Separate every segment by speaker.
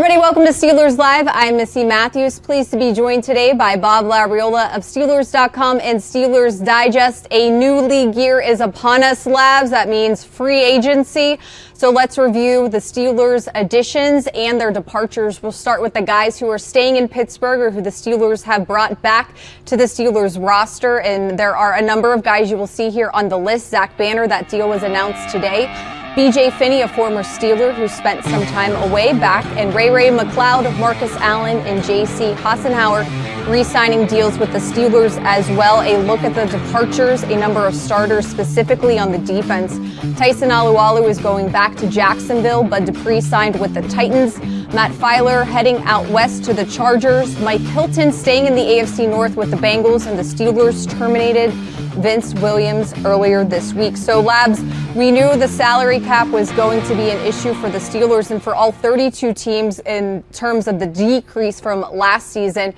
Speaker 1: everybody, welcome to Steelers Live. I'm Missi Matthews. Pleased to be joined today by Bob Labriola of Steelers.com and Steelers Digest. A new league year is upon us, Labs. That means free agency. So let's review the Steelers additions and their departures. We'll start with the guys who are staying in Pittsburgh or who the Steelers have brought back to the Steelers roster. And there are a number of guys you will see here on the list. Zach Banner, that deal was announced today. B.J. Finney, a former Steeler who spent some time away back, and Ray McLeod, Marcus Allen, and J.C. Hassenauer re-signing deals with the Steelers as well. A look at the departures, a number of starters specifically on the defense. Tyson Alualu is going back to Jacksonville. Bud Dupree signed with the Titans. Matt Filer heading out west to the Chargers. Mike Hilton staying in the AFC North with the Bengals, and the Steelers terminated Vince Williams earlier this week. So, Labs, we knew the salary cap was going to be an issue for the Steelers and for all 32 teams in terms of the decrease from last season.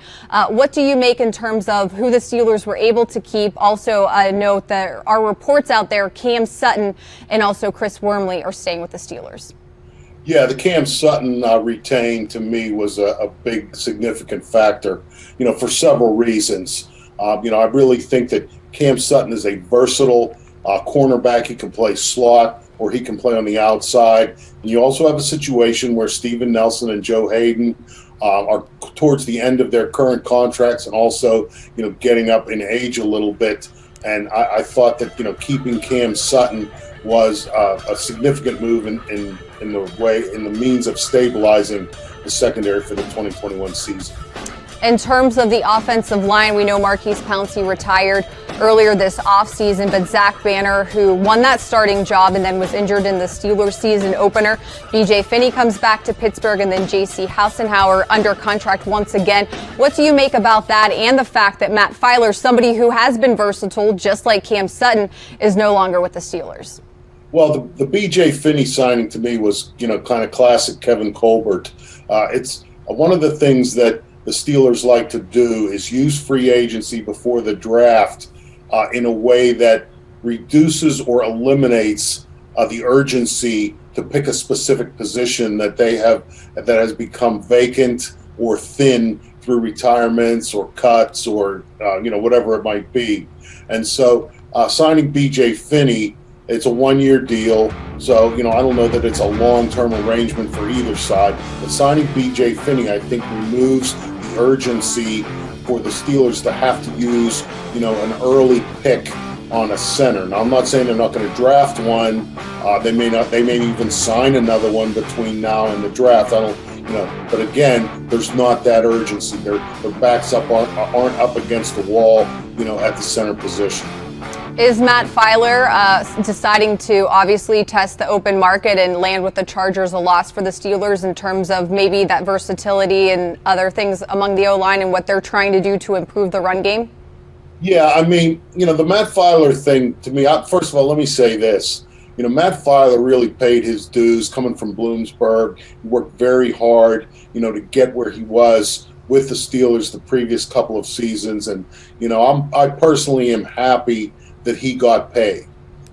Speaker 1: What do you make in terms of who the Steelers were able to keep? Also, note that there are reports out there Cam Sutton and also Chris Wormley are staying with the Steelers.
Speaker 2: Yeah, the Cam Sutton retain to me was a big significant factor, for several reasons. I really think that Cam Sutton is a versatile cornerback. He can play slot or he can play on the outside. And you also have a situation where Steven Nelson and Joe Hayden are towards the end of their current contracts and also, getting up in age a little bit. And I thought that, keeping Cam Sutton was a significant move in the means of stabilizing the secondary for the 2021 season.
Speaker 1: In terms of the offensive line, we know Marquise Pouncey retired earlier this offseason, but Zach Banner, who won that starting job and then was injured in the Steelers season opener. B.J. Finney comes back to Pittsburgh, and then J.C. Hassenauer under contract once again. What do you make about that and the fact that Matt Filer, somebody who has been versatile, just like Cam Sutton, is no longer with the Steelers?
Speaker 2: Well, the B.J. Finney signing to me was, kind of classic Kevin Colbert. It's one of the things that the Steelers like to do is use free agency before the draft in a way that reduces or eliminates the urgency to pick a specific position that that has become vacant or thin through retirements or cuts or whatever it might be. And so signing B.J. Finney, it's a one-year deal, so I don't know that it's a long-term arrangement for either side. But signing B.J. Finney, I think, removes the urgency for the Steelers to have to use, an early pick on a center. Now, I'm not saying they're not going to draft one. They may not. They may even sign another one between now and the draft. I don't, But again, there's not that urgency. Their backs aren't up against the wall, at the center position.
Speaker 1: Is Matt Filer deciding to obviously test the open market and land with the Chargers a loss for the Steelers in terms of maybe that versatility and other things among the O-line and what they're trying to do to improve the run game?
Speaker 2: Yeah, the Matt Filer thing, to me, first of all, let me say this. Matt Filer really paid his dues coming from Bloomsburg. He worked very hard, to get where he was with the Steelers the previous couple of seasons. And, I personally am happy that he got paid.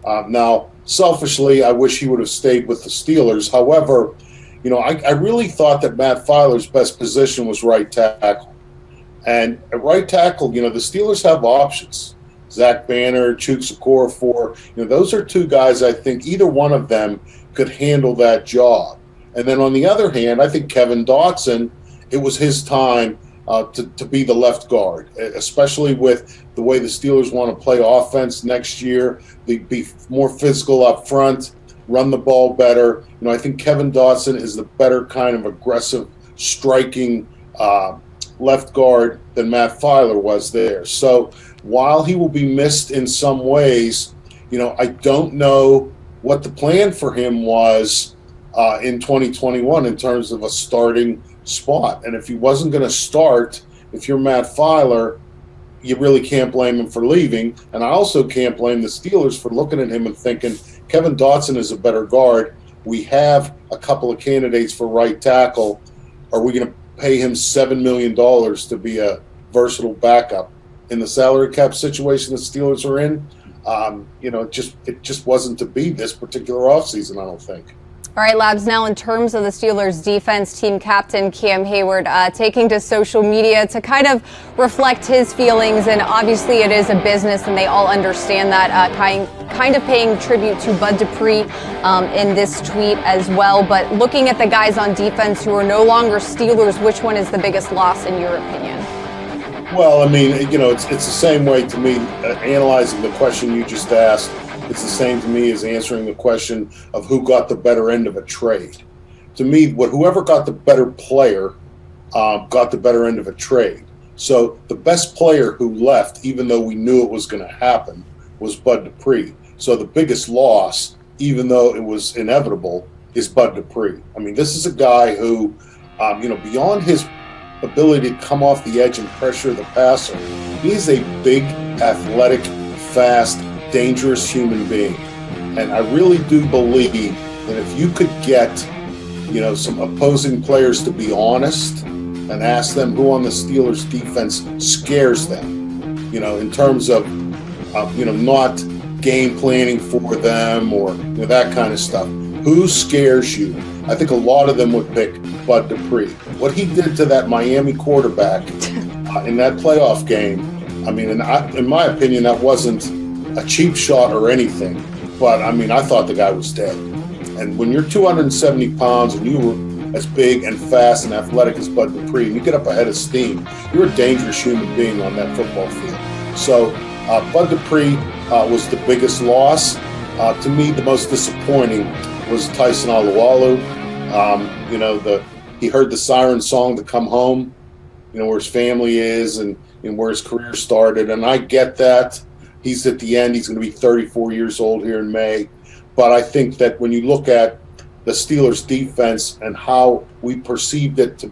Speaker 2: Now, selfishly, I wish he would have stayed with the Steelers. However, I really thought that Matt Filer's best position was right tackle. And at right tackle, the Steelers have options. Zach Banner, Chuks Okorafor, those are two guys I think either one of them could handle that job. And then on the other hand, I think Kevin Dotson, it was his time to be the left guard, especially with the way the Steelers want to play offense next year. They'd be more physical up front, run the ball better. I think Kevin Dotson is the better kind of aggressive, striking left guard than Matt Filer was there. So while he will be missed in some ways, I don't know what the plan for him was in 2021 in terms of a starting spot. And if he wasn't going to start, if you're Matt Filer, you really can't blame him for leaving. And I also can't blame the Steelers for looking at him and thinking, Kevin Dotson is a better guard. We have a couple of candidates for right tackle. Are we going to pay him $7 million to be a versatile backup? In the salary cap situation the Steelers are in, it just wasn't to be this particular offseason, I don't think.
Speaker 1: All right, Labs, now in terms of the Steelers defense, team captain Cam Hayward taking to social media to kind of reflect his feelings, and obviously it is a business and they all understand that, kind of paying tribute to Bud Dupree in this tweet as well. But looking at the guys on defense who are no longer Steelers, which one is the biggest loss in your opinion?
Speaker 2: Well, I mean, it's the same way to me, analyzing the question you just asked. It's the same to me as answering the question of who got the better end of a trade. To me, whoever got the better player got the better end of a trade. So the best player who left, even though we knew it was going to happen, was Bud Dupree. So the biggest loss, even though it was inevitable, is Bud Dupree. I mean, this is a guy who, beyond his ability to come off the edge and pressure the passer, he's a big, athletic, fast, dangerous human being. And I really do believe that if you could get, some opposing players to be honest and ask them who on the Steelers defense scares them, in terms of, not game planning for them or that kind of stuff. Who scares you? I think a lot of them would pick Bud Dupree. What he did to that Miami quarterback in that playoff game, I mean, in my opinion, that wasn't a cheap shot or anything, but I mean, I thought the guy was dead. And when you're 270 pounds and you were as big and fast and athletic as Bud Dupree, and you get up ahead of steam, you're a dangerous human being on that football field. So Bud Dupree was the biggest loss. To me, the most disappointing was Tyson Alualu. He heard the siren song to come home, where his family is and where his career started. And I get that. He's at the end. He's going to be 34 years old here in May. But I think that when you look at the Steelers defense and how we perceived it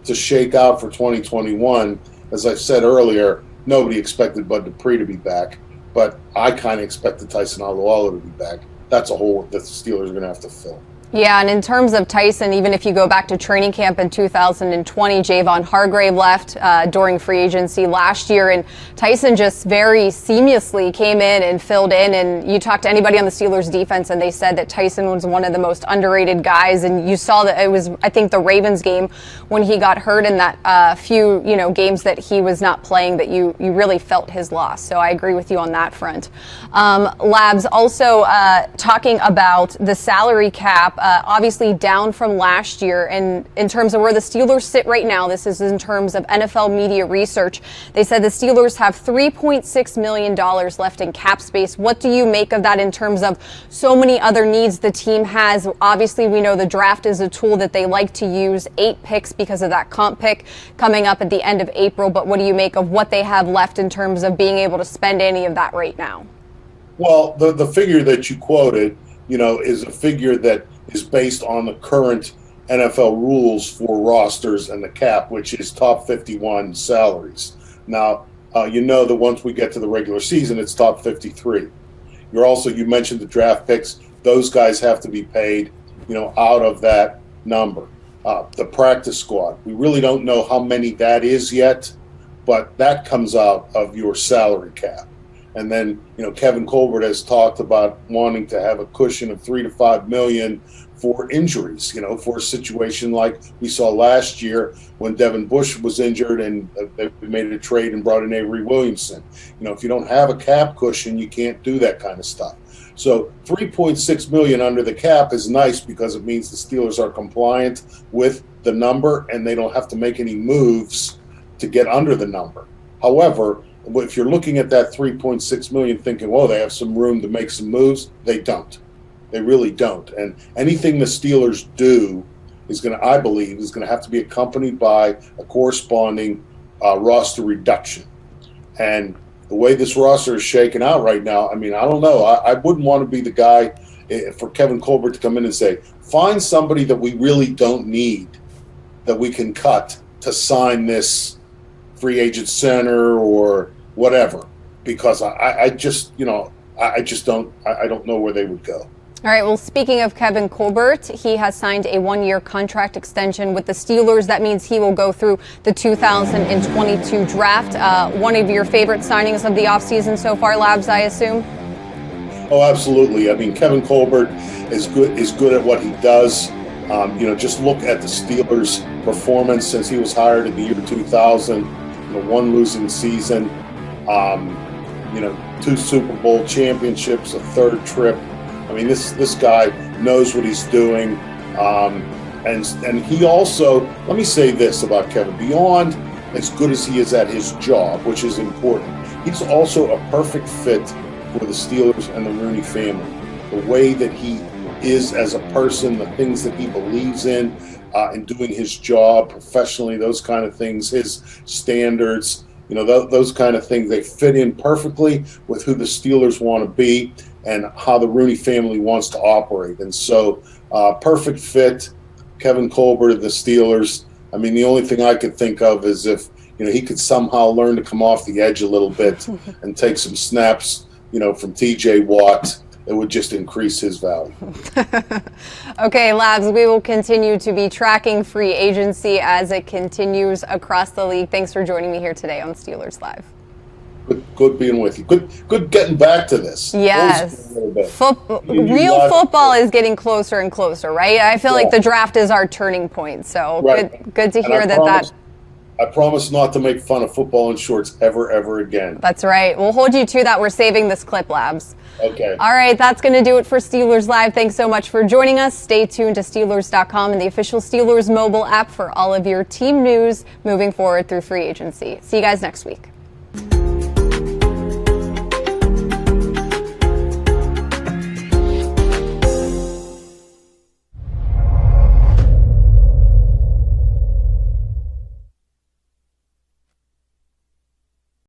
Speaker 2: to shake out for 2021, as I said earlier, nobody expected Bud Dupree to be back. But I kind of expected Tyson Alualu to be back. That's a hole that the Steelers are going to have to fill.
Speaker 1: Yeah, and in terms of Tyson, even if you go back to training camp in 2020, Javon Hargrave left during free agency last year, and Tyson just very seamlessly came in and filled in. And you talk to anybody on the Steelers defense, and they said that Tyson was one of the most underrated guys. And you saw that it was, I think, the Ravens game when he got hurt in that few, games that he was not playing, that you really felt his loss. So I agree with you on that front. Labs, also talking about the salary cap. Obviously down from last year, and in terms of where the Steelers sit right now, this is in terms of NFL media research. They said the Steelers have $3.6 million left in cap space. What do you make of that in terms of so many other needs the team has? Obviously, we know the draft is a tool that they like to use, 8 picks because of that comp pick coming up at the end of April. But what do you make of what they have left in terms of being able to spend any of that right now?
Speaker 2: Well, the figure that you quoted, is a figure that is based on the current NFL rules for rosters and the cap, which is top 51 salaries. Now, that once we get to the regular season, it's top 53. You mentioned the draft picks. Those guys have to be paid, out of that number. The practice squad, we really don't know how many that is yet, but that comes out of your salary cap. And then, Kevin Colbert has talked about wanting to have a cushion of $3 to $5 million for injuries, for a situation like we saw last year when Devin Bush was injured and they made a trade and brought in Avery Williamson. If you don't have a cap cushion, you can't do that kind of stuff. So $3.6 million under the cap is nice because it means the Steelers are compliant with the number and they don't have to make any moves to get under the number. However, if you're looking at that $3.6 million thinking, well, they have some room to make some moves, they don't. They really don't. And anything the Steelers do I believe, is going to have to be accompanied by a corresponding roster reduction. And the way this roster is shaken out right now, I mean, I don't know. I wouldn't want to be the guy for Kevin Colbert to come in and say, find somebody that we really don't need that we can cut to sign this free agent center or whatever, because I don't know where they would go.
Speaker 1: All right, well, speaking of Kevin Colbert, he has signed a 1-year contract extension with the Steelers. That means he will go through the 2022 draft. One of your favorite signings of the offseason so far, Labs, I assume?
Speaker 2: Oh, absolutely. I mean, Kevin Colbert is good at what he does. Just look at the Steelers' performance since he was hired in the year 2000. One losing season, 2 Super Bowl championships, a 3rd trip. I mean, this guy knows what he's doing. And he also, let me say this about Kevin, beyond as good as he is at his job, which is important, he's also a perfect fit for the Steelers and the Rooney family. The way that he is as a person, the things that he believes in doing his job professionally, those kind of things, his standards, those kind of things, they fit in perfectly with who the Steelers want to be and how the Rooney family wants to operate. And so, perfect fit, Kevin Colbert of the Steelers. I mean, the only thing I could think of is if, he could somehow learn to come off the edge a little bit and take some snaps, from TJ Watt. It would just increase his value.
Speaker 1: Okay, Labs, we will continue to be tracking free agency as it continues across the league. Thanks for joining me here today on Steelers Live.
Speaker 2: Good being with you. Good getting back to this.
Speaker 1: Yes. Real football is getting closer and closer, right? I feel like the draft is our turning point. So right. Good to hear that.
Speaker 2: I promise not to make fun of football in shorts ever again.
Speaker 1: That's right. We'll hold you to that. We're saving this clip, Labs.
Speaker 2: Okay.
Speaker 1: All right, that's going to do it for Steelers Live. Thanks so much for joining us. Stay tuned to Steelers.com and the official Steelers mobile app for all of your team news moving forward through free agency. See you guys next week.